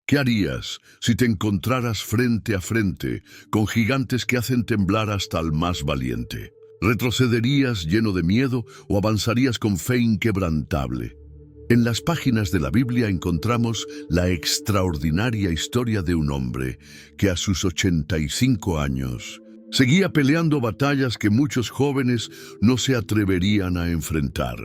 ¿Qué harías si te encontraras frente a frente con gigantes que hacen temblar hasta al más valiente? ¿Retrocederías lleno de miedo o avanzarías con fe inquebrantable? En las páginas de la Biblia encontramos la extraordinaria historia de un hombre que a sus 85 años seguía peleando batallas que muchos jóvenes no se atreverían a enfrentar.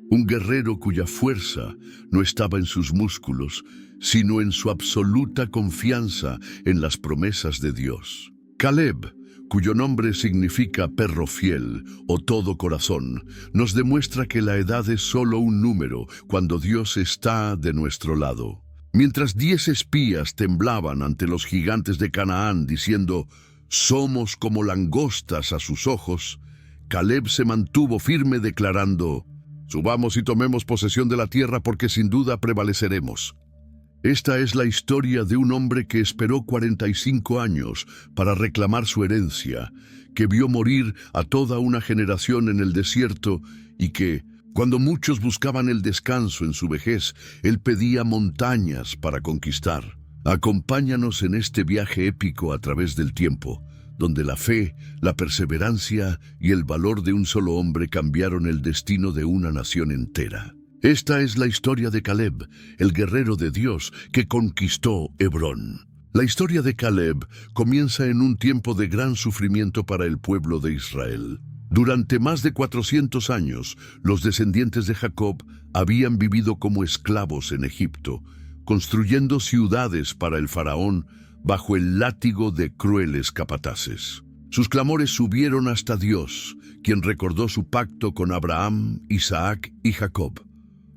Un guerrero cuya fuerza no estaba en sus músculos, sino en su absoluta confianza en las promesas de Dios. Caleb, cuyo nombre significa perro fiel o todo corazón, nos demuestra que la edad es solo un número cuando Dios está de nuestro lado. Mientras 10 espías temblaban ante los gigantes de Canaán diciendo, «Somos como langostas a sus ojos», Caleb se mantuvo firme declarando, «Subamos y tomemos posesión de la tierra porque sin duda prevaleceremos». Esta es la historia de un hombre que esperó 45 años para reclamar su herencia, que vio morir a toda una generación en el desierto y que, cuando muchos buscaban el descanso en su vejez, él pedía montañas para conquistar. Acompáñanos en este viaje épico a través del tiempo, donde la fe, la perseverancia y el valor de un solo hombre cambiaron el destino de una nación entera. Esta es la historia de Caleb, el guerrero de Dios que conquistó Hebrón. La historia de Caleb comienza en un tiempo de gran sufrimiento para el pueblo de Israel. Durante más de 400 años, los descendientes de Jacob habían vivido como esclavos en Egipto, construyendo ciudades para el faraón bajo el látigo de crueles capataces. Sus clamores subieron hasta Dios, quien recordó su pacto con Abraham, Isaac y Jacob.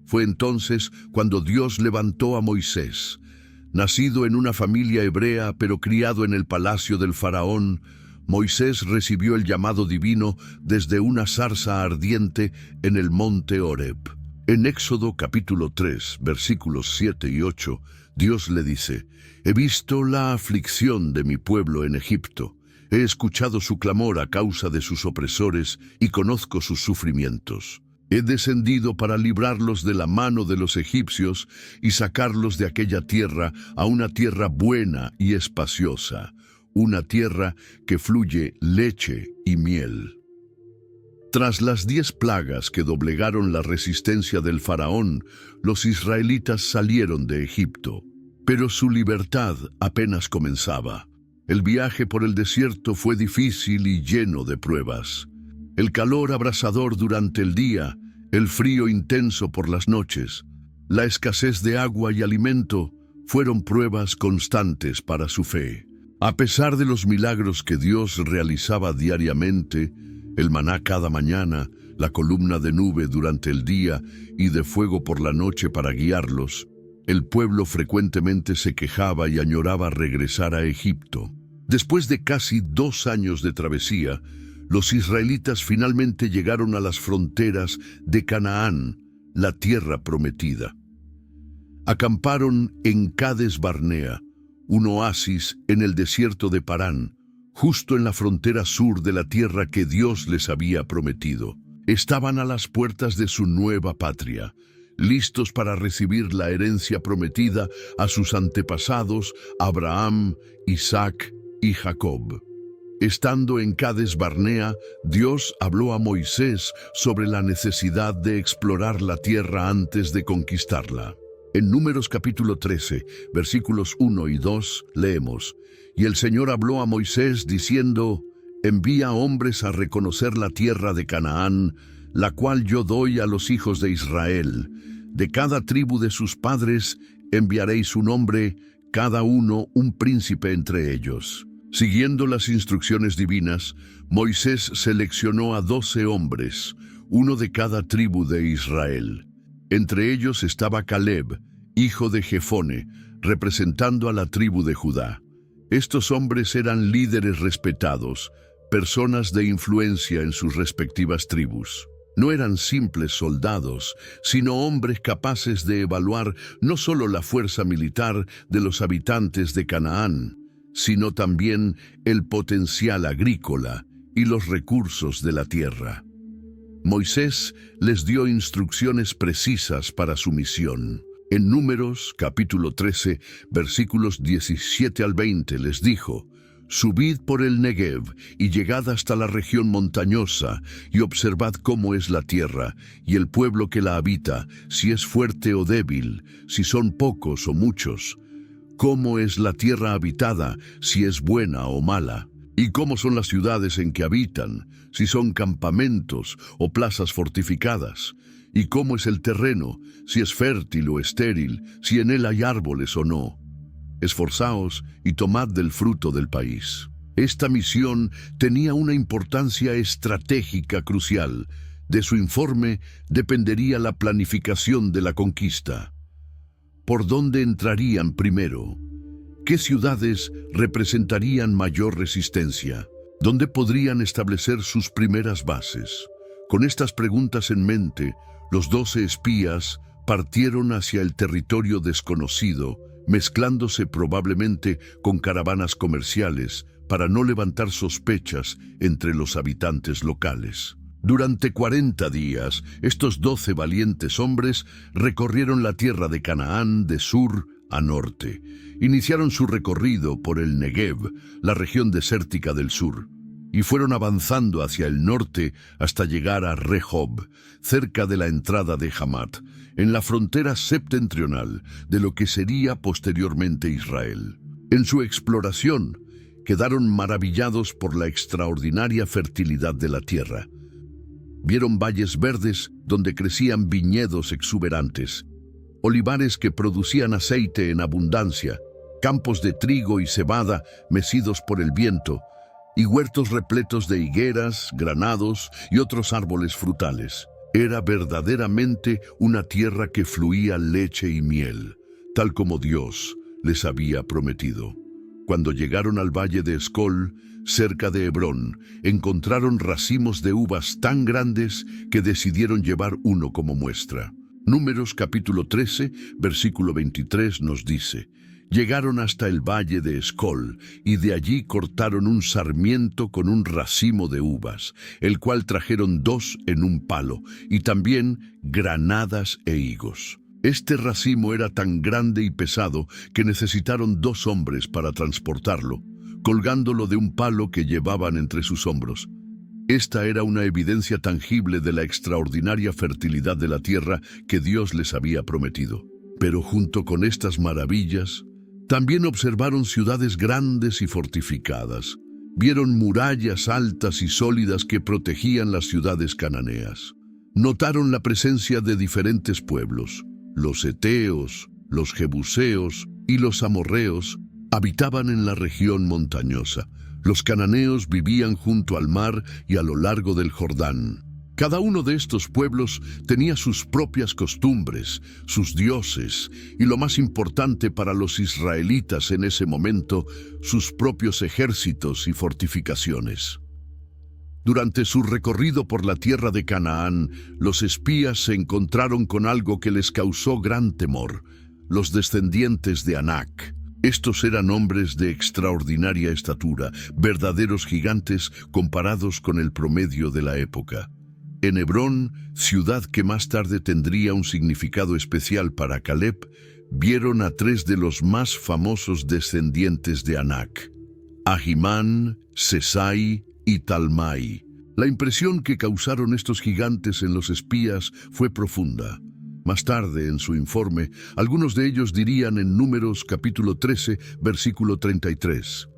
Fue entonces cuando Dios levantó a Moisés. Nacido en una familia hebrea pero criado en el palacio del faraón, Moisés recibió el llamado divino desde una zarza ardiente en el monte Horeb. En Éxodo capítulo 3, versículos 7 y 8, Dios le dice, «He visto la aflicción de mi pueblo en Egipto. He escuchado su clamor a causa de sus opresores y conozco sus sufrimientos. He descendido para librarlos de la mano de los egipcios y sacarlos de aquella tierra a una tierra buena y espaciosa, una tierra que fluye leche y miel». Tras las 10 plagas que doblegaron la resistencia del faraón, los israelitas salieron de Egipto. Pero su libertad apenas comenzaba. El viaje por el desierto fue difícil y lleno de pruebas. El calor abrasador durante el día, el frío intenso por las noches, la escasez de agua y alimento fueron pruebas constantes para su fe. A pesar de los milagros que Dios realizaba diariamente, el maná cada mañana, la columna de nube durante el día y de fuego por la noche para guiarlos, el pueblo frecuentemente se quejaba y añoraba regresar a Egipto. Después de casi 2 años de travesía, los israelitas finalmente llegaron a las fronteras de Canaán, la tierra prometida. Acamparon en Cades Barnea, un oasis en el desierto de Parán, justo en la frontera sur de la tierra que Dios les había prometido. Estaban a las puertas de su nueva patria, listos para recibir la herencia prometida a sus antepasados Abraham, Isaac y Jacob. Estando en Cades Barnea, Dios habló a Moisés sobre la necesidad de explorar la tierra antes de conquistarla. En Números capítulo 13, versículos 1 y 2, leemos, «Y el Señor habló a Moisés diciendo, envía hombres a reconocer la tierra de Canaán, la cual yo doy a los hijos de Israel. De cada tribu de sus padres enviaréis un hombre, cada uno un príncipe entre ellos». Siguiendo las instrucciones divinas, Moisés seleccionó a 12 hombres, uno de cada tribu de Israel. Entre ellos estaba Caleb, hijo de Jefone, representando a la tribu de Judá. Estos hombres eran líderes respetados, personas de influencia en sus respectivas tribus. No eran simples soldados, sino hombres capaces de evaluar no solo la fuerza militar de los habitantes de Canaán, sino también el potencial agrícola y los recursos de la tierra. Moisés les dio instrucciones precisas para su misión. En Números, capítulo 13, versículos 17 al 20, les dijo: «Subid por el Negev y llegad hasta la región montañosa, y observad cómo es la tierra, y el pueblo que la habita, si es fuerte o débil, si son pocos o muchos. Cómo es la tierra habitada, si es buena o mala. Y cómo son las ciudades en que habitan, si son campamentos o plazas fortificadas. Y cómo es el terreno, si es fértil o estéril, si en él hay árboles o no. Esforzaos y tomad del fruto del país». Esta misión tenía una importancia estratégica crucial. De su informe dependería la planificación de la conquista. ¿Por dónde entrarían primero? ¿Qué ciudades representarían mayor resistencia? ¿Dónde podrían establecer sus primeras bases? Con estas preguntas en mente, los 12 espías partieron hacia el territorio desconocido, mezclándose probablemente con caravanas comerciales para no levantar sospechas entre los habitantes locales. Durante 40 días, estos 12 valientes hombres recorrieron la tierra de Canaán de sur a norte. Iniciaron su recorrido por el Negev, la región desértica del sur, y fueron avanzando hacia el norte hasta llegar a Rehob, cerca de la entrada de Hamat, en la frontera septentrional de lo que sería posteriormente Israel. En su exploración, quedaron maravillados por la extraordinaria fertilidad de la tierra. Vieron valles verdes donde crecían viñedos exuberantes, olivares que producían aceite en abundancia, campos de trigo y cebada mecidos por el viento, y huertos repletos de higueras, granados y otros árboles frutales. Era verdaderamente una tierra que fluía leche y miel, tal como Dios les había prometido. Cuando llegaron al valle de Escol, cerca de Hebrón, encontraron racimos de uvas tan grandes que decidieron llevar uno como muestra. Números capítulo 13, versículo 23 nos dice: «Llegaron hasta el valle de Escol, y de allí cortaron un sarmiento con un racimo de uvas, el cual trajeron 2 en un palo, y también granadas e higos». Este racimo era tan grande y pesado que necesitaron 2 hombres para transportarlo, colgándolo de un palo que llevaban entre sus hombros. Esta era una evidencia tangible de la extraordinaria fertilidad de la tierra que Dios les había prometido. Pero junto con estas maravillas, también observaron ciudades grandes y fortificadas. Vieron murallas altas y sólidas que protegían las ciudades cananeas. Notaron la presencia de diferentes pueblos. Los heteos, los jebuseos y los amorreos habitaban en la región montañosa. Los cananeos vivían junto al mar y a lo largo del Jordán. Cada uno de estos pueblos tenía sus propias costumbres, sus dioses, y lo más importante para los israelitas en ese momento, sus propios ejércitos y fortificaciones. Durante su recorrido por la tierra de Canaán, los espías se encontraron con algo que les causó gran temor: los descendientes de Anac. Estos eran hombres de extraordinaria estatura, verdaderos gigantes comparados con el promedio de la época. En Hebrón, ciudad que más tarde tendría un significado especial para Caleb, vieron a 3 de los más famosos descendientes de Anac: Ahimán, Sesai y Talmai. La impresión que causaron estos gigantes en los espías fue profunda. Más tarde, en su informe, algunos de ellos dirían en Números capítulo 13, versículo 33: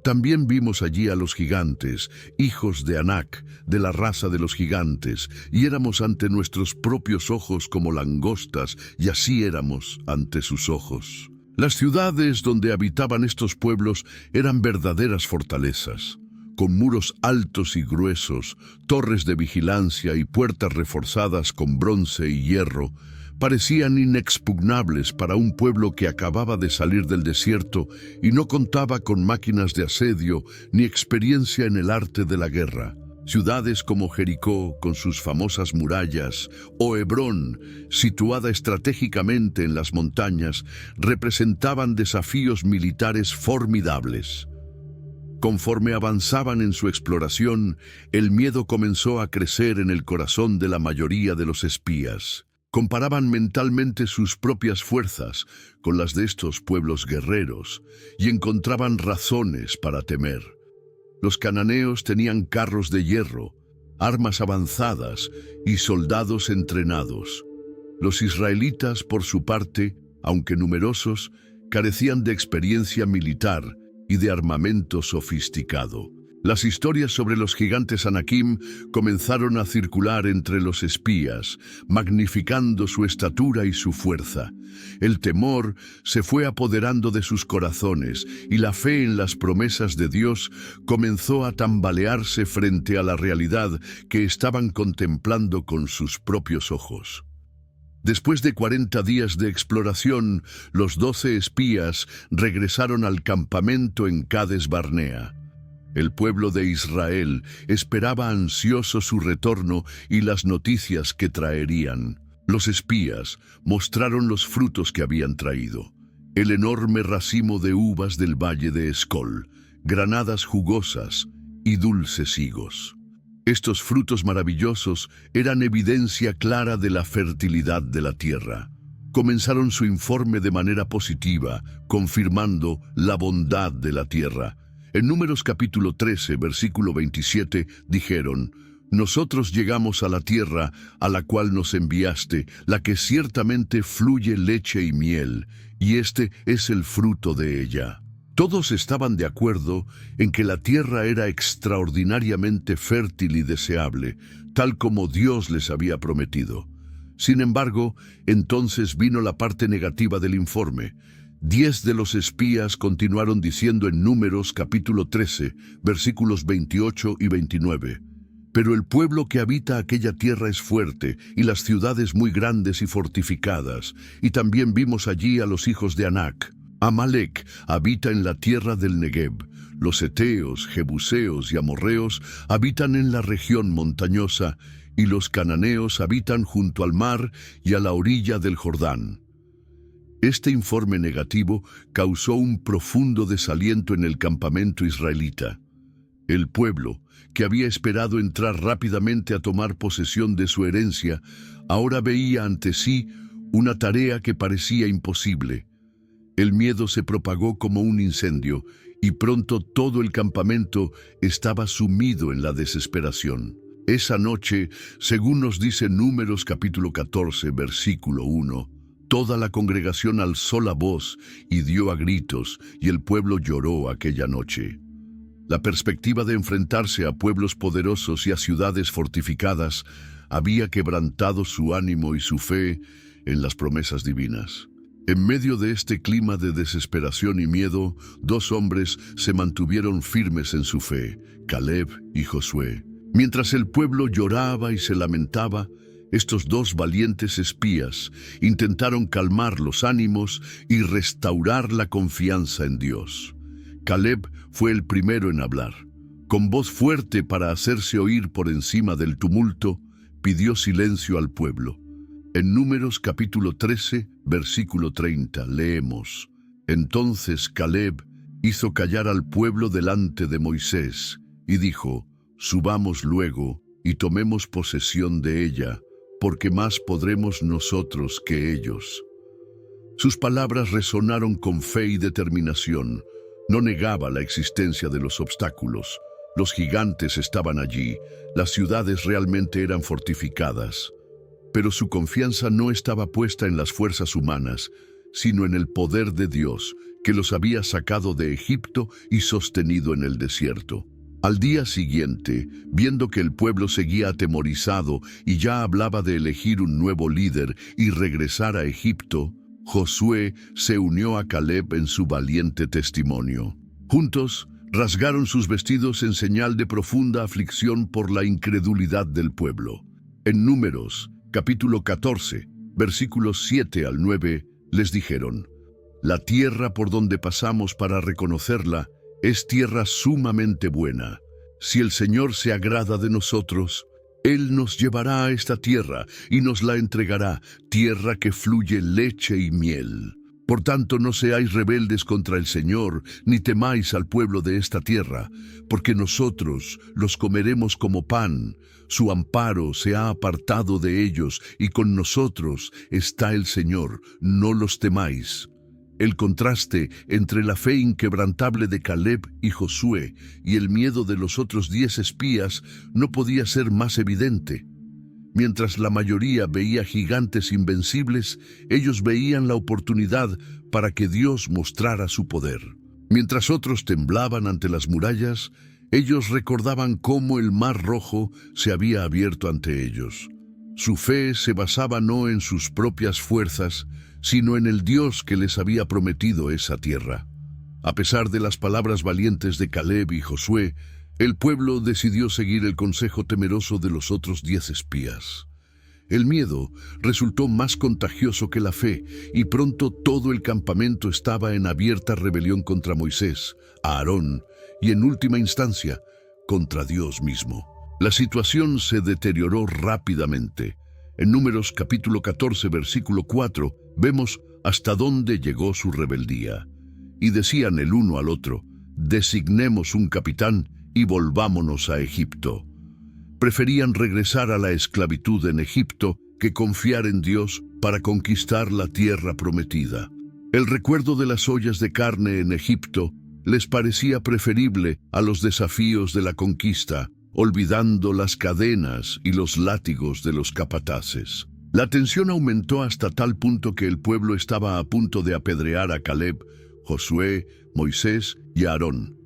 «También vimos allí a los gigantes, hijos de Anac, de la raza de los gigantes, y éramos ante nuestros propios ojos como langostas, y así éramos ante sus ojos». Las ciudades donde habitaban estos pueblos eran verdaderas fortalezas, con muros altos y gruesos, torres de vigilancia y puertas reforzadas con bronce y hierro. Parecían inexpugnables para un pueblo que acababa de salir del desierto y no contaba con máquinas de asedio ni experiencia en el arte de la guerra. Ciudades como Jericó, con sus famosas murallas, o Hebrón, situada estratégicamente en las montañas, representaban desafíos militares formidables. Conforme avanzaban en su exploración, el miedo comenzó a crecer en el corazón de la mayoría de los espías. Comparaban mentalmente sus propias fuerzas con las de estos pueblos guerreros y encontraban razones para temer. Los cananeos tenían carros de hierro, armas avanzadas y soldados entrenados. Los israelitas, por su parte, aunque numerosos, carecían de experiencia militar y de armamento sofisticado. Las historias sobre los gigantes Anakim comenzaron a circular entre los espías, magnificando su estatura y su fuerza. El temor se fue apoderando de sus corazones y la fe en las promesas de Dios comenzó a tambalearse frente a la realidad que estaban contemplando con sus propios ojos. Después de 40 días de exploración, los 12 espías regresaron al campamento en Cades Barnea. El pueblo de Israel esperaba ansioso su retorno y las noticias que traerían. Los espías mostraron los frutos que habían traído: el enorme racimo de uvas del valle de Escol, granadas jugosas y dulces higos. Estos frutos maravillosos eran evidencia clara de la fertilidad de la tierra. Comenzaron su informe de manera positiva, confirmando la bondad de la tierra. En Números capítulo 13, versículo 27, dijeron: «Nosotros llegamos a la tierra a la cual nos enviaste, la que ciertamente fluye leche y miel, y este es el fruto de ella». Todos estaban de acuerdo en que la tierra era extraordinariamente fértil y deseable, tal como Dios les había prometido. Sin embargo, entonces vino la parte negativa del informe. 10 de los espías continuaron diciendo en Números capítulo 13, versículos 28 y 29. «Pero el pueblo que habita aquella tierra es fuerte, y las ciudades muy grandes y fortificadas, y también vimos allí a los hijos de Anac. Amalec habita en la tierra del Negev. Los heteos, jebuseos y amorreos habitan en la región montañosa, y los cananeos habitan junto al mar y a la orilla del Jordán». Este informe negativo causó un profundo desaliento en el campamento israelita. El pueblo, que había esperado entrar rápidamente a tomar posesión de su herencia, ahora veía ante sí una tarea que parecía imposible. El miedo se propagó como un incendio, y pronto todo el campamento estaba sumido en la desesperación. Esa noche, según nos dice Números capítulo 14, versículo 1, toda la congregación alzó la voz y dio a gritos, y el pueblo lloró aquella noche. La perspectiva de enfrentarse a pueblos poderosos y a ciudades fortificadas había quebrantado su ánimo y su fe en las promesas divinas. En medio de este clima de desesperación y miedo, 2 hombres se mantuvieron firmes en su fe: Caleb y Josué. Mientras el pueblo lloraba y se lamentaba, estos 2 valientes espías intentaron calmar los ánimos y restaurar la confianza en Dios. Caleb fue el primero en hablar. Con voz fuerte para hacerse oír por encima del tumulto, pidió silencio al pueblo. En Números capítulo 13, versículo 30, leemos: «Entonces Caleb hizo callar al pueblo delante de Moisés y dijo: Subamos luego y tomemos posesión de ella, porque más podremos nosotros que ellos». Sus palabras resonaron con fe y determinación. No negaba la existencia de los obstáculos. Los gigantes estaban allí, las ciudades realmente eran fortificadas. Pero su confianza no estaba puesta en las fuerzas humanas, sino en el poder de Dios, que los había sacado de Egipto y sostenido en el desierto. Al día siguiente, viendo que el pueblo seguía atemorizado y ya hablaba de elegir un nuevo líder y regresar a Egipto, Josué se unió a Caleb en su valiente testimonio. Juntos, rasgaron sus vestidos en señal de profunda aflicción por la incredulidad del pueblo. En Números, capítulo 14, versículos 7 al 9, les dijeron: «La tierra por donde pasamos para reconocerla es tierra sumamente buena. Si el Señor se agrada de nosotros, Él nos llevará a esta tierra y nos la entregará, tierra que fluye leche y miel. Por tanto, no seáis rebeldes contra el Señor, ni temáis al pueblo de esta tierra, porque nosotros los comeremos como pan. Su amparo se ha apartado de ellos, y con nosotros está el Señor, no los temáis. El contraste entre la fe inquebrantable de Caleb y Josué y el miedo de los otros 10 espías no podía ser más evidente. Mientras la mayoría veía gigantes invencibles, ellos veían la oportunidad para que Dios mostrara su poder. Mientras otros temblaban ante las murallas, ellos recordaban cómo el Mar Rojo se había abierto ante ellos. Su fe se basaba no en sus propias fuerzas, sino en el Dios que les había prometido esa tierra. A pesar de las palabras valientes de Caleb y Josué, el pueblo decidió seguir el consejo temeroso de los otros 10 espías. El miedo resultó más contagioso que la fe, y pronto todo el campamento estaba en abierta rebelión contra Moisés, Aarón y, en última instancia, contra Dios mismo. La situación se deterioró rápidamente. En Números capítulo 14, versículo 4, vemos hasta dónde llegó su rebeldía. Y decían el uno al otro: designemos un capitán y volvámonos a Egipto. Preferían regresar a la esclavitud en Egipto que confiar en Dios para conquistar la tierra prometida. El recuerdo de las ollas de carne en Egipto les parecía preferible a los desafíos de la conquista, olvidando las cadenas y los látigos de los capataces. La tensión aumentó hasta tal punto que el pueblo estaba a punto de apedrear a Caleb, Josué, Moisés y Aarón.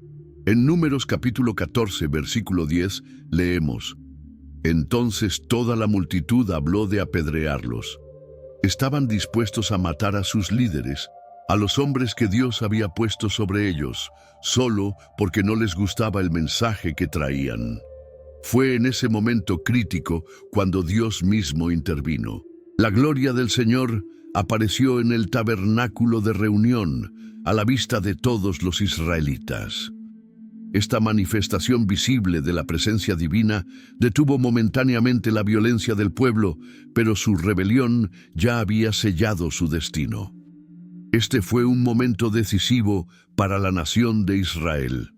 En Números capítulo 14, versículo 10, leemos: entonces toda la multitud habló de apedrearlos. Estaban dispuestos a matar a sus líderes, a los hombres que Dios había puesto sobre ellos, solo porque no les gustaba el mensaje que traían. Fue en ese momento crítico cuando Dios mismo intervino. La gloria del Señor apareció en el tabernáculo de reunión, a la vista de todos los israelitas. Esta manifestación visible de la presencia divina detuvo momentáneamente la violencia del pueblo, pero su rebelión ya había sellado su destino. Este fue un momento decisivo para la nación de Israel.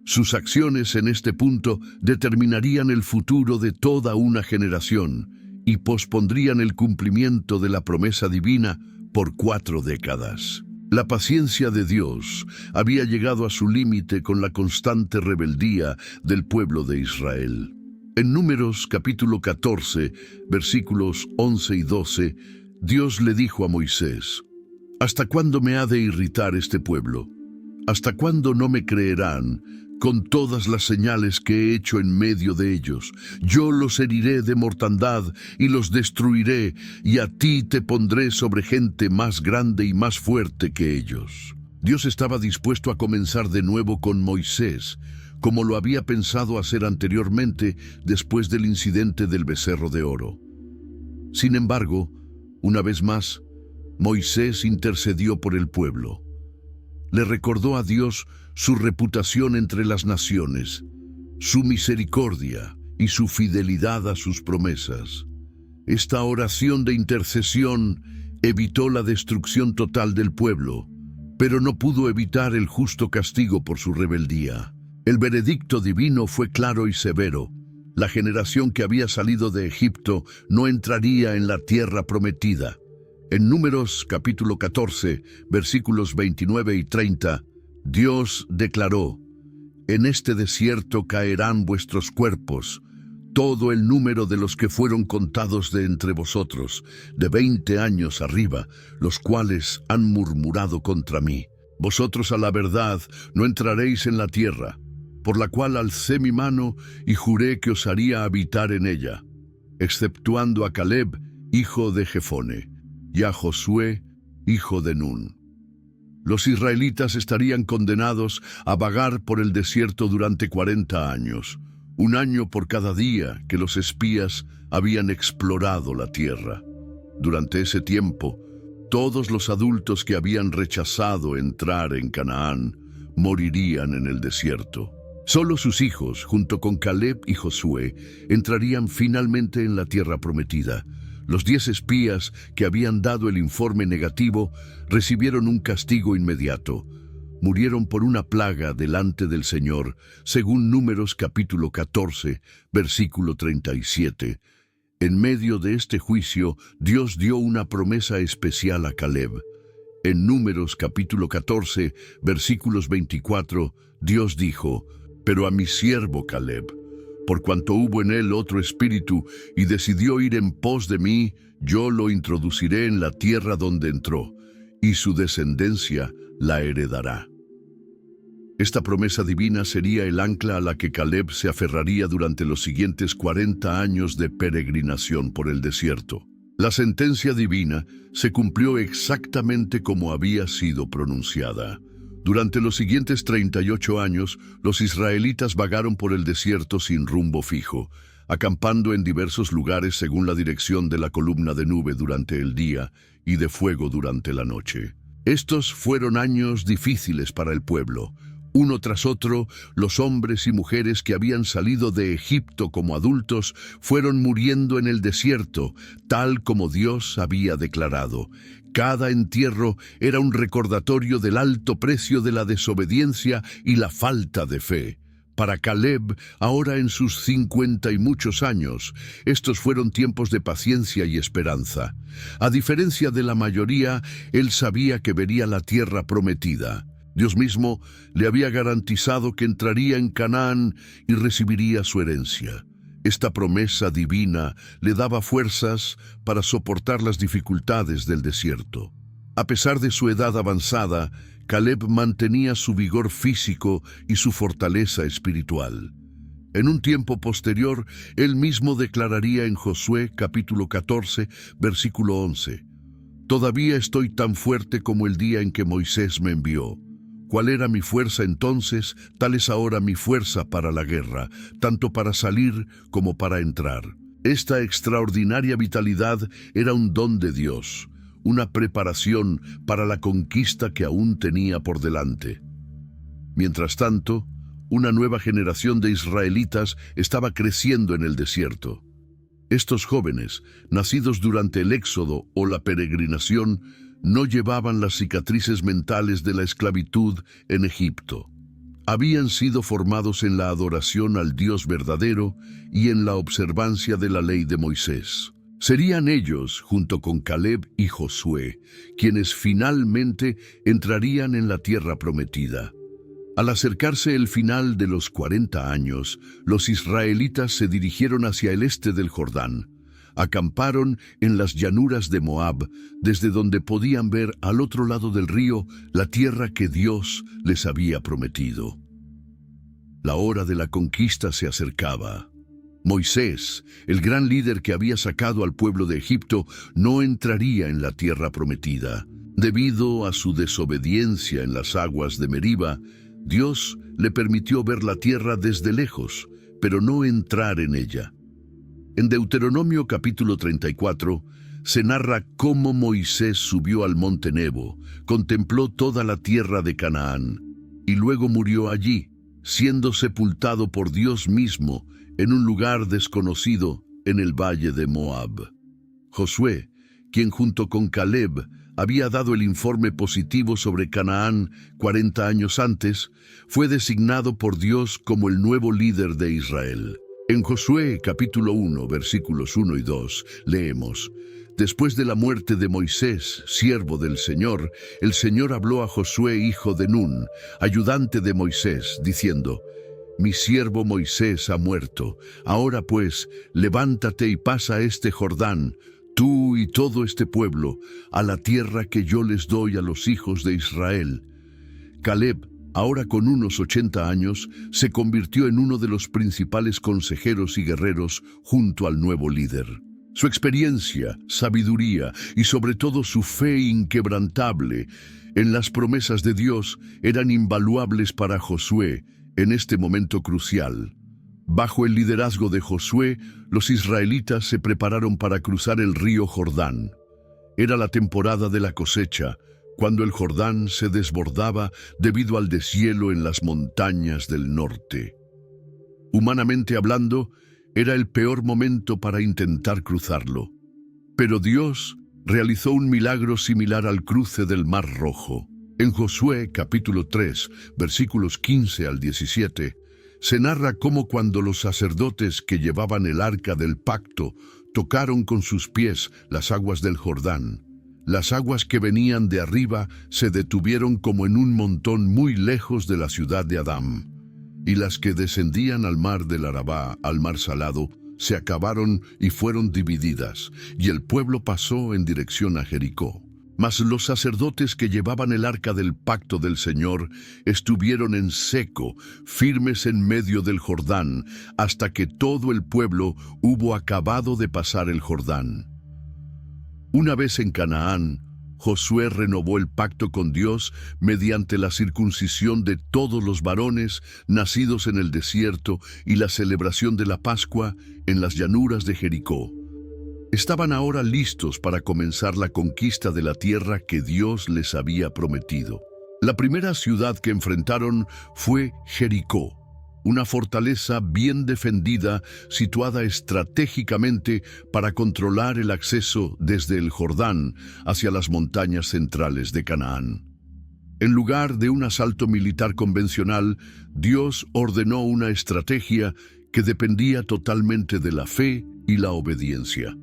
Sus acciones en este punto determinarían el futuro de toda una generación y pospondrían el cumplimiento de la promesa divina por 4 décadas. La paciencia de Dios había llegado a su límite con la constante rebeldía del pueblo de Israel. En Números capítulo 14, versículos 11 y 12, Dios le dijo a Moisés: ¿hasta cuándo me ha de irritar este pueblo? ¿Hasta cuándo no me creerán con todas las señales que he hecho en medio de ellos? Yo los heriré de mortandad y los destruiré, y a ti te pondré sobre gente más grande y más fuerte que ellos. Dios estaba dispuesto a comenzar de nuevo con Moisés, como lo había pensado hacer anteriormente después del incidente del becerro de oro. Sin embargo, una vez más, Moisés intercedió por el pueblo. Le recordó a Dios su reputación entre las naciones, su misericordia y su fidelidad a sus promesas. Esta oración de intercesión evitó la destrucción total del pueblo, pero no pudo evitar el justo castigo por su rebeldía. El veredicto divino fue claro y severo. La generación que había salido de Egipto no entraría en la tierra prometida. En Números capítulo 14, versículos 29 y 30, Dios declaró: en este desierto caerán vuestros cuerpos, todo el número de los que fueron contados de entre vosotros, de 20 años arriba, los cuales han murmurado contra mí. Vosotros a la verdad no entraréis en la tierra, por la cual alcé mi mano y juré que os haría habitar en ella, exceptuando a Caleb, hijo de Jefone, y a Josué, hijo de Nun. Los israelitas estarían condenados a vagar por el desierto durante 40 años, 1 año por cada día que los espías habían explorado la tierra. Durante ese tiempo, todos los adultos que habían rechazado entrar en Canaán morirían en el desierto. Solo sus hijos, junto con Caleb y Josué, entrarían finalmente en la tierra prometida, Los 10 espías que habían dado el informe negativo recibieron un castigo inmediato. Murieron por una plaga delante del Señor, según Números capítulo 14, versículo 37. En medio de este juicio, Dios dio una promesa especial a Caleb. En Números capítulo 14, versículos 24, Dios dijo: «Pero a mi siervo Caleb, por cuanto hubo en él otro espíritu y decidió ir en pos de mí, yo lo introduciré en la tierra donde entró, y su descendencia la heredará». Esta promesa divina sería el ancla a la que Caleb se aferraría durante los siguientes 40 años de peregrinación por el desierto. La sentencia divina se cumplió exactamente como había sido pronunciada. Durante los siguientes 38 años, los israelitas vagaron por el desierto sin rumbo fijo, acampando en diversos lugares según la dirección de la columna de nube durante el día y de fuego durante la noche. Estos fueron años difíciles para el pueblo. Uno tras otro, los hombres y mujeres que habían salido de Egipto como adultos fueron muriendo en el desierto, tal como Dios había declarado. Cada entierro era un recordatorio del alto precio de la desobediencia y la falta de fe. Para Caleb, ahora en sus 50 y muchos años, estos fueron tiempos de paciencia y esperanza. A diferencia de la mayoría, él sabía que vería la tierra prometida. Dios mismo le había garantizado que entraría en Canaán y recibiría su herencia. Esta promesa divina le daba fuerzas para soportar las dificultades del desierto. A pesar de su edad avanzada, Caleb mantenía su vigor físico y su fortaleza espiritual. En un tiempo posterior, él mismo declararía en Josué capítulo 14, versículo 11: «Todavía estoy tan fuerte como el día en que Moisés me envió. ¿Cuál era mi fuerza entonces? Tal es ahora mi fuerza para la guerra, tanto para salir como para entrar». Esta extraordinaria vitalidad era un don de Dios, una preparación para la conquista que aún tenía por delante. Mientras tanto, una nueva generación de israelitas estaba creciendo en el desierto. Estos jóvenes, nacidos durante el éxodo o la peregrinación, no llevaban las cicatrices mentales de la esclavitud en Egipto. Habían sido formados en la adoración al Dios verdadero y en la observancia de la ley de Moisés. Serían ellos, junto con Caleb y Josué, quienes finalmente entrarían en la tierra prometida. Al acercarse el final de los 40 años, los israelitas se dirigieron hacia el este del Jordán. Acamparon en las llanuras de Moab, desde donde podían ver al otro lado del río la tierra que Dios les había prometido. La hora de la conquista se acercaba. Moisés, el gran líder que había sacado al pueblo de Egipto, no entraría en la tierra prometida. Debido a su desobediencia en las aguas de Meriba, Dios le permitió ver la tierra desde lejos, pero no entrar en ella. En Deuteronomio capítulo 34 se narra cómo Moisés subió al monte Nebo, contempló toda la tierra de Canaán y luego murió allí, siendo sepultado por Dios mismo en un lugar desconocido en el valle de Moab. Josué, quien junto con Caleb había dado el informe positivo sobre Canaán 40 años antes, fue designado por Dios como el nuevo líder de Israel. En Josué capítulo 1, versículos 1 y 2, leemos: «Después de la muerte de Moisés, siervo del Señor, el Señor habló a Josué, hijo de Nun, ayudante de Moisés, diciendo: Mi siervo Moisés ha muerto. Ahora pues, levántate y pasa este Jordán, tú y todo este pueblo, a la tierra que yo les doy a los hijos de Israel». Caleb, ahora con unos 80 años, se convirtió en uno de los principales consejeros y guerreros junto al nuevo líder. Su experiencia, sabiduría y sobre todo su fe inquebrantable en las promesas de Dios eran invaluables para Josué en este momento crucial. Bajo el liderazgo de Josué, los israelitas se prepararon para cruzar el río Jordán. Era la temporada de la cosecha, cuando el Jordán se desbordaba debido al deshielo en las montañas del norte. Humanamente hablando, era el peor momento para intentar cruzarlo. Pero Dios realizó un milagro similar al cruce del Mar Rojo. En Josué capítulo 3, versículos 15 al 17, se narra cómo cuando los sacerdotes que llevaban el arca del pacto tocaron con sus pies las aguas del Jordán, las aguas que venían de arriba se detuvieron como en un montón muy lejos de la ciudad de Adám, y las que descendían al mar del Arabá, al mar Salado, se acabaron y fueron divididas, y el pueblo pasó en dirección a Jericó. Mas los sacerdotes que llevaban el arca del pacto del Señor estuvieron en seco, firmes en medio del Jordán, hasta que todo el pueblo hubo acabado de pasar el Jordán. Una vez en Canaán, Josué renovó el pacto con Dios mediante la circuncisión de todos los varones nacidos en el desierto y la celebración de la Pascua en las llanuras de Jericó. Estaban ahora listos para comenzar la conquista de la tierra que Dios les había prometido. La primera ciudad que enfrentaron fue Jericó, una fortaleza bien defendida, situada estratégicamente para controlar el acceso desde el Jordán hacia las montañas centrales de Canaán. En lugar de un asalto militar convencional, Dios ordenó una estrategia que dependía totalmente de la fe y la obediencia.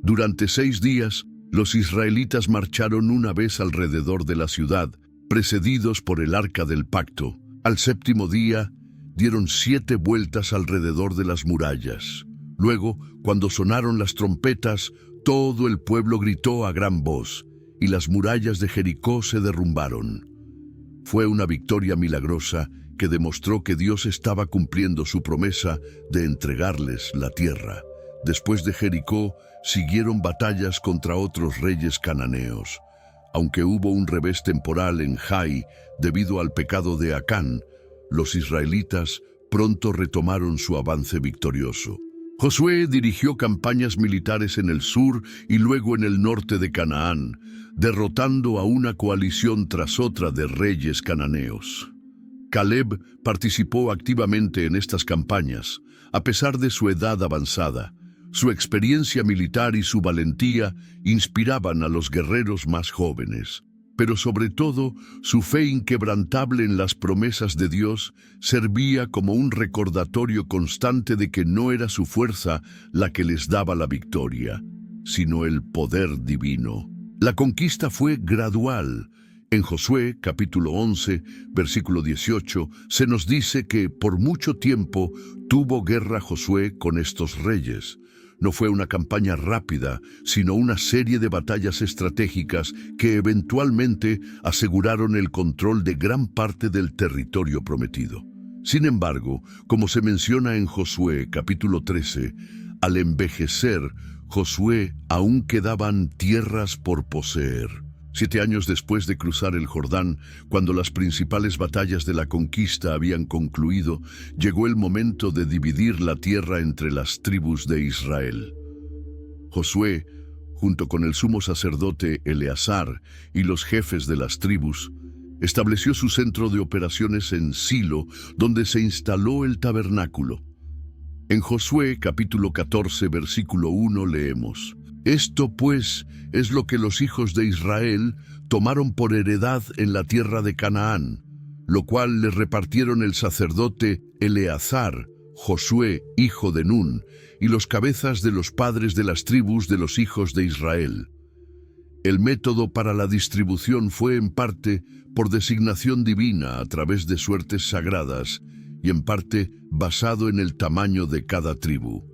Durante 6 días, los israelitas marcharon una vez alrededor de la ciudad, precedidos por el arca del pacto. Al 7º día, dieron 7 vueltas alrededor de las murallas. Luego, cuando sonaron las trompetas, todo el pueblo gritó a gran voz, y las murallas de Jericó se derrumbaron. Fue una victoria milagrosa que demostró que Dios estaba cumpliendo su promesa de entregarles la tierra. Después de Jericó, siguieron batallas contra otros reyes cananeos. Aunque hubo un revés temporal en Jai debido al pecado de Acán, los israelitas pronto retomaron su avance victorioso. Josué dirigió campañas militares en el sur y luego en el norte de Canaán, derrotando a una coalición tras otra de reyes cananeos. Caleb participó activamente en estas campañas, a pesar de su edad avanzada. Su experiencia militar y su valentía inspiraban a los guerreros más jóvenes, pero sobre todo su fe inquebrantable en las promesas de Dios servía como un recordatorio constante de que no era su fuerza la que les daba la victoria, sino el poder divino. La conquista fue gradual. En Josué, capítulo 11, versículo 18, se nos dice que por mucho tiempo tuvo guerra Josué con estos reyes. No fue una campaña rápida, sino una serie de batallas estratégicas que eventualmente aseguraron el control de gran parte del territorio prometido. Sin embargo, como se menciona en Josué capítulo 13, al envejecer, Josué aún quedaban tierras por poseer. 7 años después de cruzar el Jordán, cuando las principales batallas de la conquista habían concluido, llegó el momento de dividir la tierra entre las tribus de Israel. Josué, junto con el sumo sacerdote Eleazar y los jefes de las tribus, estableció su centro de operaciones en Silo, donde se instaló el tabernáculo. En Josué capítulo 14, versículo 1 leemos: Esto, pues, es lo que los hijos de Israel tomaron por heredad en la tierra de Canaán, lo cual les repartieron el sacerdote Eleazar, Josué, hijo de Nun, y los cabezas de los padres de las tribus de los hijos de Israel. El método para la distribución fue en parte por designación divina a través de suertes sagradas y en parte basado en el tamaño de cada tribu.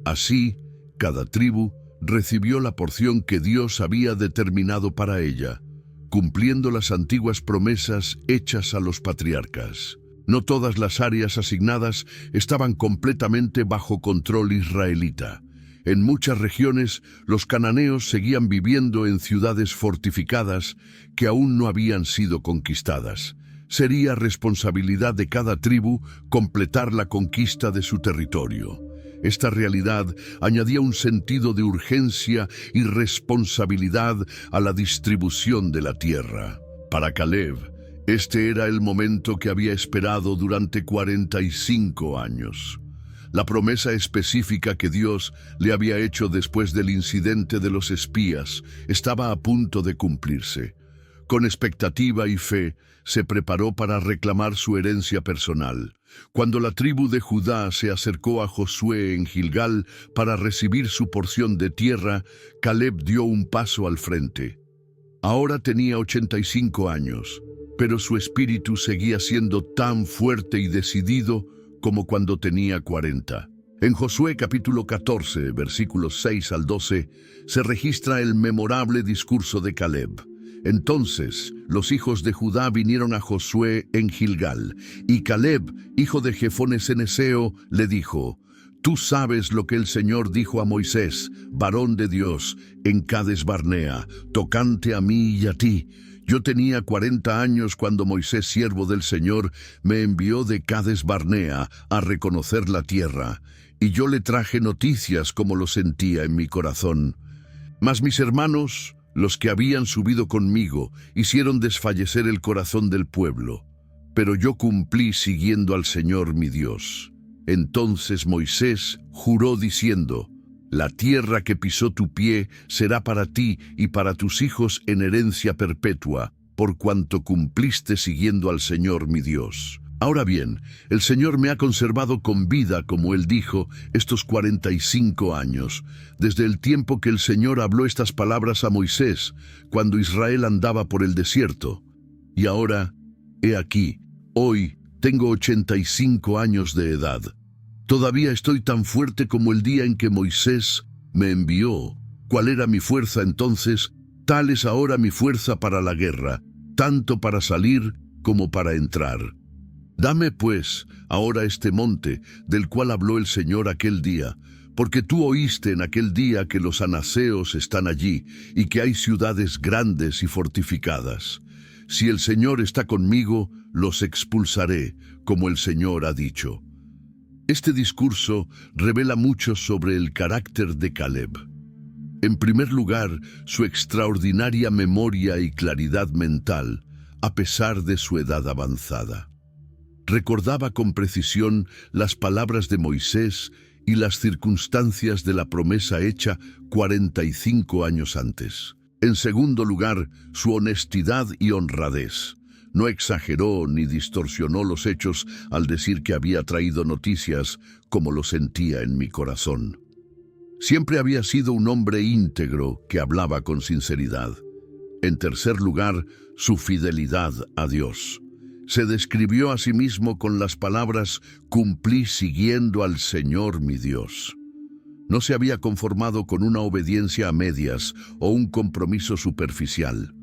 Así, cada tribu recibió la porción que Dios había determinado para ella, cumpliendo las antiguas promesas hechas a los patriarcas. No todas las áreas asignadas estaban completamente bajo control israelita. En muchas regiones, los cananeos seguían viviendo en ciudades fortificadas que aún no habían sido conquistadas. Sería responsabilidad de cada tribu completar la conquista de su territorio. Esta realidad añadía un sentido de urgencia y responsabilidad a la distribución de la tierra. Para Caleb, este era el momento que había esperado durante 45 años. La promesa específica que Dios le había hecho después del incidente de los espías estaba a punto de cumplirse. Con expectativa y fe, se preparó para reclamar su herencia personal. Cuando la tribu de Judá se acercó a Josué en Gilgal para recibir su porción de tierra, Caleb dio un paso al frente. Ahora tenía 85 años, pero su espíritu seguía siendo tan fuerte y decidido como cuando tenía 40. En Josué capítulo 14, versículos 6 al 12, se registra el memorable discurso de Caleb. Entonces los hijos de Judá vinieron a Josué en Gilgal, y Caleb, hijo de Jefone ceneseo, le dijo: «Tú sabes lo que el Señor dijo a Moisés, varón de Dios, en Cades Barnea, tocante a mí y a ti. Yo tenía 40 años cuando Moisés, siervo del Señor, me envió de Cades Barnea a reconocer la tierra, y yo le traje noticias como lo sentía en mi corazón. Mas mis hermanos, los que habían subido conmigo, hicieron desfallecer el corazón del pueblo. Pero yo cumplí siguiendo al Señor mi Dios». Entonces Moisés juró diciendo: «La tierra que pisó tu pie será para ti y para tus hijos en herencia perpetua, por cuanto cumpliste siguiendo al Señor mi Dios». Ahora bien, el Señor me ha conservado con vida, como Él dijo, estos 45 años, desde el tiempo que el Señor habló estas palabras a Moisés, cuando Israel andaba por el desierto. Y ahora, he aquí, hoy tengo 85 años de edad. Todavía estoy tan fuerte como el día en que Moisés me envió. ¿Cuál era mi fuerza entonces? Tal es ahora mi fuerza para la guerra, tanto para salir como para entrar. Dame, pues, ahora este monte, del cual habló el Señor aquel día, porque tú oíste en aquel día que los anaseos están allí, y que hay ciudades grandes y fortificadas. Si el Señor está conmigo, los expulsaré, como el Señor ha dicho». Este discurso revela mucho sobre el carácter de Caleb. En primer lugar, su extraordinaria memoria y claridad mental, a pesar de su edad avanzada. Recordaba con precisión las palabras de Moisés y las circunstancias de la promesa hecha 45 años antes. En segundo lugar, su honestidad y honradez. No exageró ni distorsionó los hechos al decir que había traído noticias como lo sentía en mi corazón. Siempre había sido un hombre íntegro que hablaba con sinceridad. En tercer lugar, su fidelidad a Dios. Se describió a sí mismo con las palabras: «Cumplí siguiendo al Señor mi Dios». No se había conformado con una obediencia a medias o un compromiso superficial.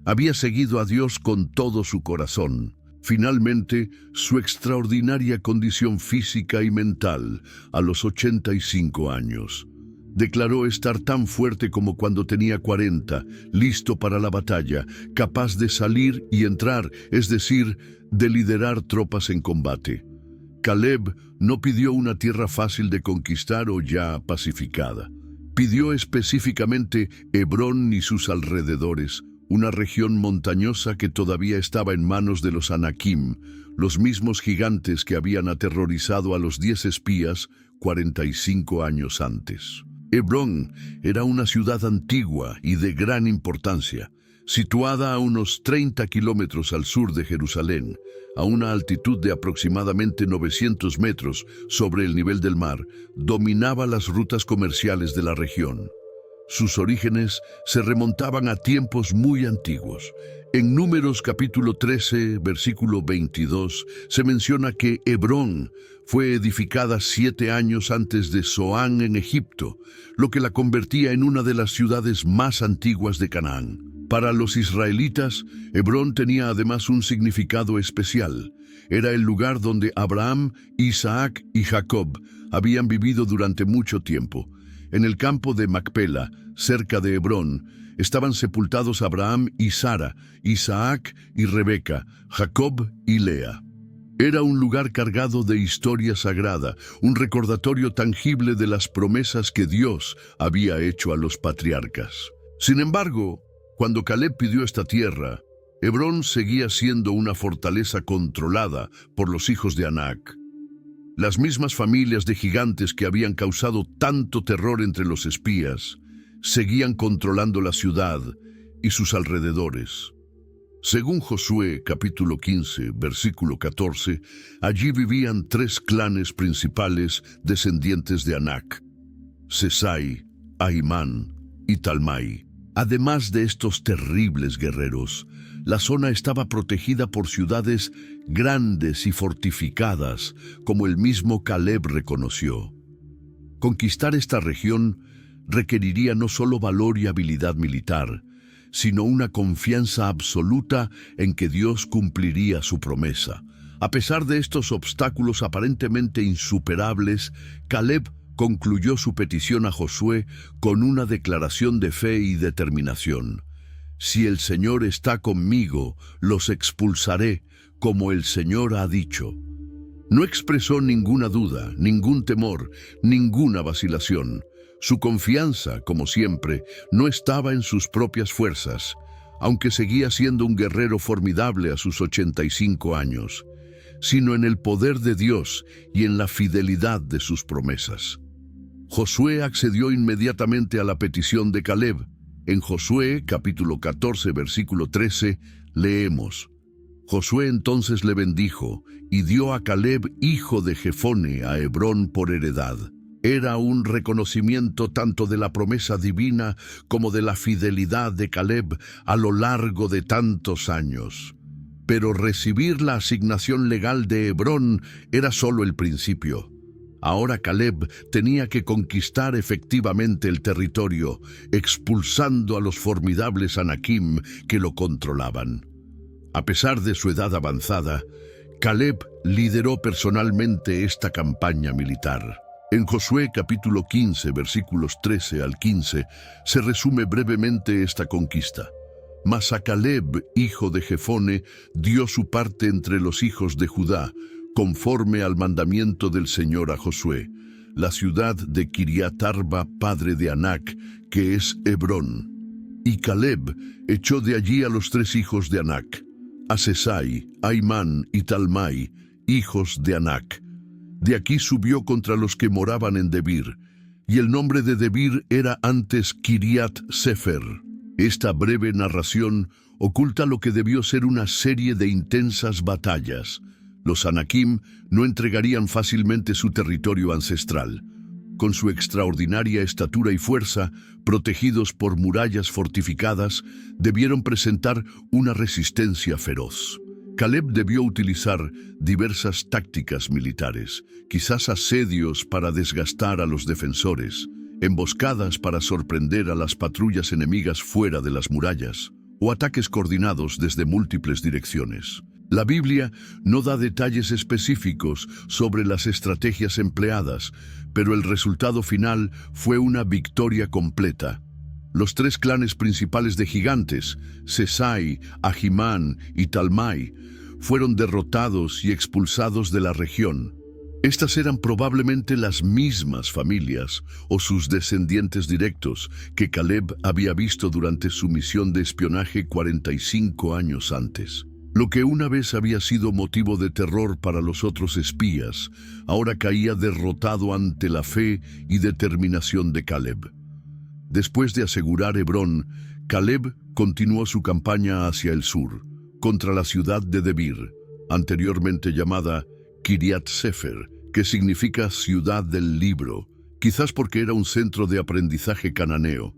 Había seguido a Dios con todo su corazón. Finalmente, su extraordinaria condición física y mental, a los 85 años. Declaró estar tan fuerte como cuando tenía 40, listo para la batalla, capaz de salir y entrar, es decir, de liderar tropas en combate. Caleb no pidió una tierra fácil de conquistar o ya pacificada. Pidió específicamente Hebrón y sus alrededores, una región montañosa que todavía estaba en manos de los Anakim, los mismos gigantes que habían aterrorizado a los 10 espías 45 años antes. Hebrón era una ciudad antigua y de gran importancia, situada a unos 30 kilómetros al sur de Jerusalén, a una altitud de aproximadamente 900 metros sobre el nivel del mar. Dominaba las rutas comerciales de la región. Sus orígenes se remontaban a tiempos muy antiguos. En Números capítulo 13, versículo 22, se menciona que Hebrón fue edificada 7 años antes de Zoán en Egipto, lo que la convertía en una de las ciudades más antiguas de Canaán. Para los israelitas, Hebrón tenía además un significado especial. Era el lugar donde Abraham, Isaac y Jacob habían vivido durante mucho tiempo. En el campo de Macpela, cerca de Hebrón, estaban sepultados Abraham y Sara, Isaac y Rebeca, Jacob y Lea. Era un lugar cargado de historia sagrada, un recordatorio tangible de las promesas que Dios había hecho a los patriarcas. Sin embargo, cuando Caleb pidió esta tierra, Hebrón seguía siendo una fortaleza controlada por los hijos de Anac. Las mismas familias de gigantes que habían causado tanto terror entre los espías seguían controlando la ciudad y sus alrededores. Según Josué capítulo 15, versículo 14, allí vivían 3 clanes principales descendientes de Anac: Sesai, Ahimán y Talmai. Además de estos terribles guerreros, la zona estaba protegida por ciudades grandes y fortificadas, como el mismo Caleb reconoció. Conquistar esta región requeriría no solo valor y habilidad militar, sino una confianza absoluta en que Dios cumpliría su promesa. A pesar de estos obstáculos aparentemente insuperables, Caleb concluyó su petición a Josué con una declaración de fe y determinación. Si el Señor está conmigo, los expulsaré, como el Señor ha dicho. No expresó ninguna duda, ningún temor, ninguna vacilación. Su confianza, como siempre, no estaba en sus propias fuerzas, aunque seguía siendo un guerrero formidable a sus 85 años, sino en el poder de Dios y en la fidelidad de sus promesas. Josué accedió inmediatamente a la petición de Caleb. En Josué, capítulo 14, versículo 13, leemos: Josué entonces le bendijo y dio a Caleb, hijo de Jefone, a Hebrón por heredad. Era un reconocimiento tanto de la promesa divina como de la fidelidad de Caleb a lo largo de tantos años. Pero recibir la asignación legal de Hebrón era solo el principio. Ahora Caleb tenía que conquistar efectivamente el territorio, expulsando a los formidables Anakim que lo controlaban. A pesar de su edad avanzada, Caleb lideró personalmente esta campaña militar. En Josué capítulo 15, versículos 13 al 15, se resume brevemente esta conquista. Mas a Caleb, hijo de Jefone, dio su parte entre los hijos de Judá, conforme al mandamiento del Señor a Josué, la ciudad de Kiriat Arba, padre de Anac, que es Hebrón. Y Caleb echó de allí a los 3 hijos de Anac, a Sesai, Ahimán y Talmai, hijos de Anac. De aquí subió contra los que moraban en Debir, y el nombre de Debir era antes Kiriat Sefer. Esta breve narración oculta lo que debió ser una serie de intensas batallas. Los Anakim no entregarían fácilmente su territorio ancestral. Con su extraordinaria estatura y fuerza, protegidos por murallas fortificadas, debieron presentar una resistencia feroz. Caleb debió utilizar diversas tácticas militares, quizás asedios para desgastar a los defensores, emboscadas para sorprender a las patrullas enemigas fuera de las murallas, o ataques coordinados desde múltiples direcciones. La Biblia no da detalles específicos sobre las estrategias empleadas, pero el resultado final fue una victoria completa. Los 3 clanes principales de gigantes, Sesai, Ahimán y Talmai, fueron derrotados y expulsados de la región. Estas eran probablemente las mismas familias o sus descendientes directos que Caleb había visto durante su misión de espionaje 45 años antes. Lo que una vez había sido motivo de terror para los otros espías, ahora caía derrotado ante la fe y determinación de Caleb. Después de asegurar Hebrón, Caleb continuó su campaña hacia el sur, contra la ciudad de Debir, anteriormente llamada Kiriat Sefer, que significa ciudad del libro, quizás porque era un centro de aprendizaje cananeo.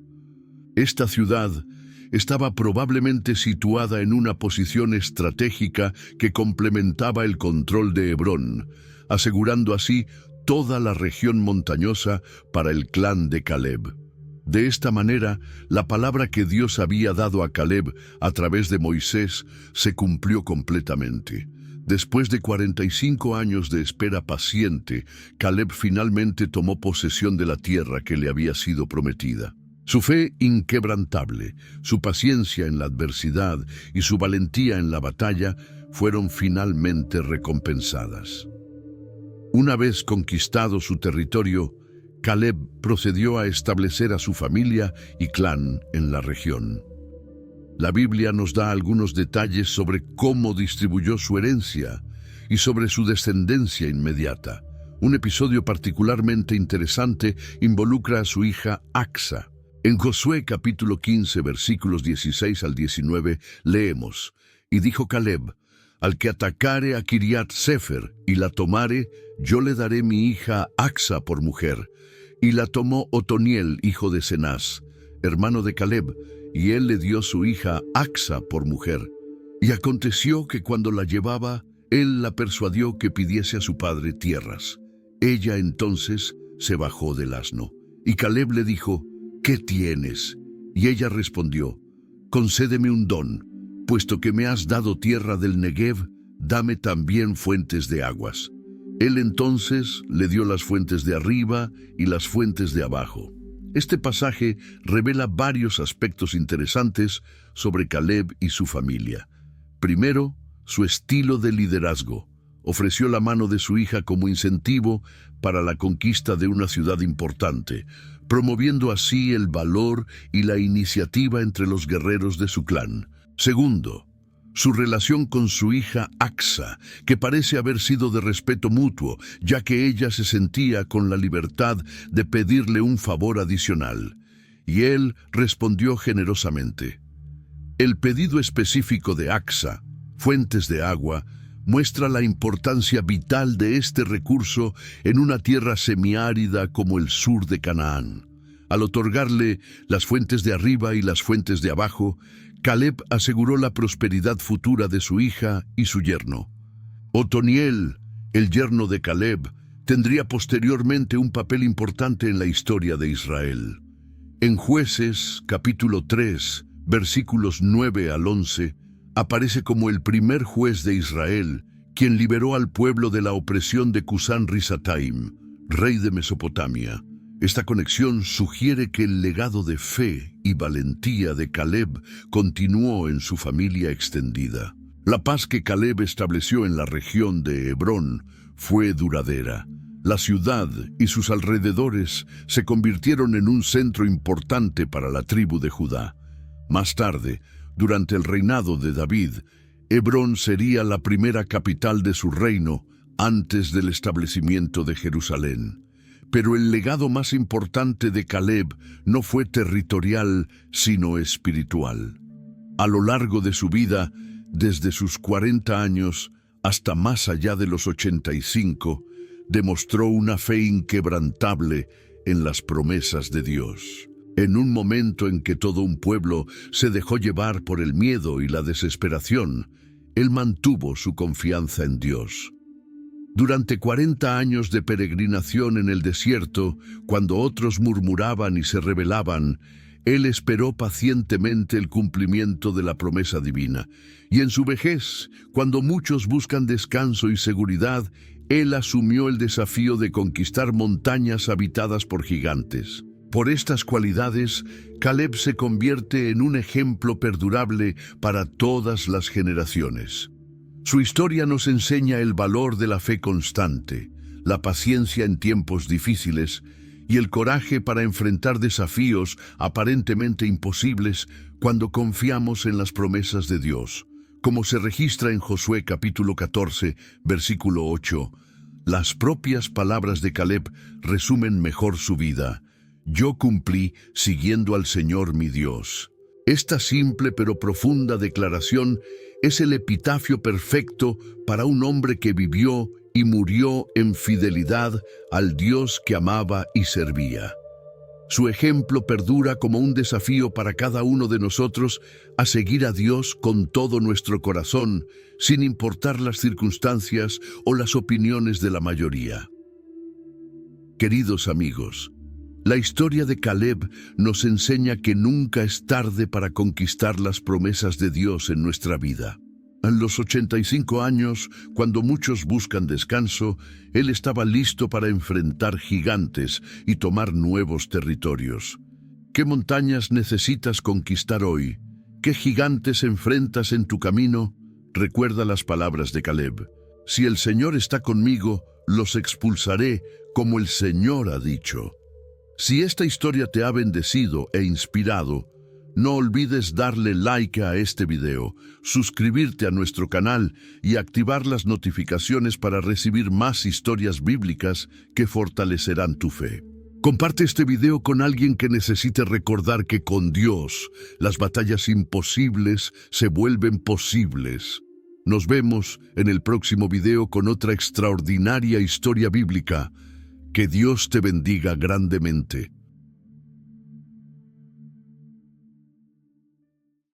Esta ciudad estaba probablemente situada en una posición estratégica que complementaba el control de Hebrón, asegurando así toda la región montañosa para el clan de Caleb. De esta manera, la palabra que Dios había dado a Caleb a través de Moisés se cumplió completamente. Después de 45 años de espera paciente, Caleb finalmente tomó posesión de la tierra que le había sido prometida. Su fe inquebrantable, su paciencia en la adversidad y su valentía en la batalla fueron finalmente recompensadas. Una vez conquistado su territorio, Caleb procedió a establecer a su familia y clan en la región. La Biblia nos da algunos detalles sobre cómo distribuyó su herencia y sobre su descendencia inmediata. Un episodio particularmente interesante involucra a su hija Acsa. En Josué capítulo 15, versículos 16 al 19, leemos: Y dijo Caleb: Al que atacare a Kiriat Sefer y la tomare, yo le daré mi hija Acsa por mujer. Y la tomó Otoniel, hijo de Cenaz, hermano de Caleb, y él le dio su hija Acsa por mujer. Y aconteció que cuando la llevaba, él la persuadió que pidiese a su padre tierras. Ella entonces se bajó del asno. Y Caleb le dijo: ¿Qué tienes? Y ella respondió: Concédeme un don, puesto que me has dado tierra del Negev, dame también fuentes de aguas. Él entonces le dio las fuentes de arriba y las fuentes de abajo. Este pasaje revela varios aspectos interesantes sobre Caleb y su familia. Primero, su estilo de liderazgo. Ofreció la mano de su hija como incentivo para la conquista de una ciudad importante, promoviendo así el valor y la iniciativa entre los guerreros de su clan. Segundo, su relación con su hija Acsa, que parece haber sido de respeto mutuo, ya que ella se sentía con la libertad de pedirle un favor adicional, y él respondió generosamente. El pedido específico de Acsa, fuentes de agua, muestra la importancia vital de este recurso en una tierra semiárida como el sur de Canaán. Al otorgarle las fuentes de arriba y las fuentes de abajo, Caleb aseguró la prosperidad futura de su hija y su yerno. Otoniel, el yerno de Caleb, tendría posteriormente un papel importante en la historia de Israel. En Jueces, capítulo 3, versículos 9 al 11, aparece como el primer juez de Israel, quien liberó al pueblo de la opresión de Cusán-Risataim, rey de Mesopotamia. Esta conexión sugiere que el legado de fe y valentía de Caleb continuó en su familia extendida. La paz que Caleb estableció en la región de Hebrón fue duradera. La ciudad y sus alrededores se convirtieron en un centro importante para la tribu de Judá. Más tarde, durante el reinado de David, Hebrón sería la primera capital de su reino antes del establecimiento de Jerusalén. Pero el legado más importante de Caleb no fue territorial, sino espiritual. A lo largo de su vida, desde sus 40 años hasta más allá de los 85, demostró una fe inquebrantable en las promesas de Dios. En un momento en que todo un pueblo se dejó llevar por el miedo y la desesperación, él mantuvo su confianza en Dios. Durante 40 años de peregrinación en el desierto, cuando otros murmuraban y se rebelaban, él esperó pacientemente el cumplimiento de la promesa divina. Y en su vejez, cuando muchos buscan descanso y seguridad, él asumió el desafío de conquistar montañas habitadas por gigantes. Por estas cualidades, Caleb se convierte en un ejemplo perdurable para todas las generaciones. Su historia nos enseña el valor de la fe constante, la paciencia en tiempos difíciles y el coraje para enfrentar desafíos aparentemente imposibles cuando confiamos en las promesas de Dios. Como se registra en Josué capítulo 14, versículo 8, las propias palabras de Caleb resumen mejor su vida. Yo cumplí siguiendo al Señor mi Dios. Esta simple pero profunda declaración es el epitafio perfecto para un hombre que vivió y murió en fidelidad al Dios que amaba y servía. Su ejemplo perdura como un desafío para cada uno de nosotros a seguir a Dios con todo nuestro corazón, sin importar las circunstancias o las opiniones de la mayoría. Queridos amigos, la historia de Caleb nos enseña que nunca es tarde para conquistar las promesas de Dios en nuestra vida. A los 85 años, cuando muchos buscan descanso, él estaba listo para enfrentar gigantes y tomar nuevos territorios. ¿Qué montañas necesitas conquistar hoy? ¿Qué gigantes enfrentas en tu camino? Recuerda las palabras de Caleb. Si el Señor está conmigo, los expulsaré, como el Señor ha dicho. Si esta historia te ha bendecido e inspirado, No olvides darle like a este video, suscribirte a nuestro canal y activar las notificaciones para recibir más historias bíblicas que fortalecerán tu fe. Comparte este video con alguien que necesite recordar que con Dios las batallas imposibles se vuelven posibles. Nos vemos en el próximo video con otra extraordinaria historia bíblica. Que Dios te bendiga grandemente.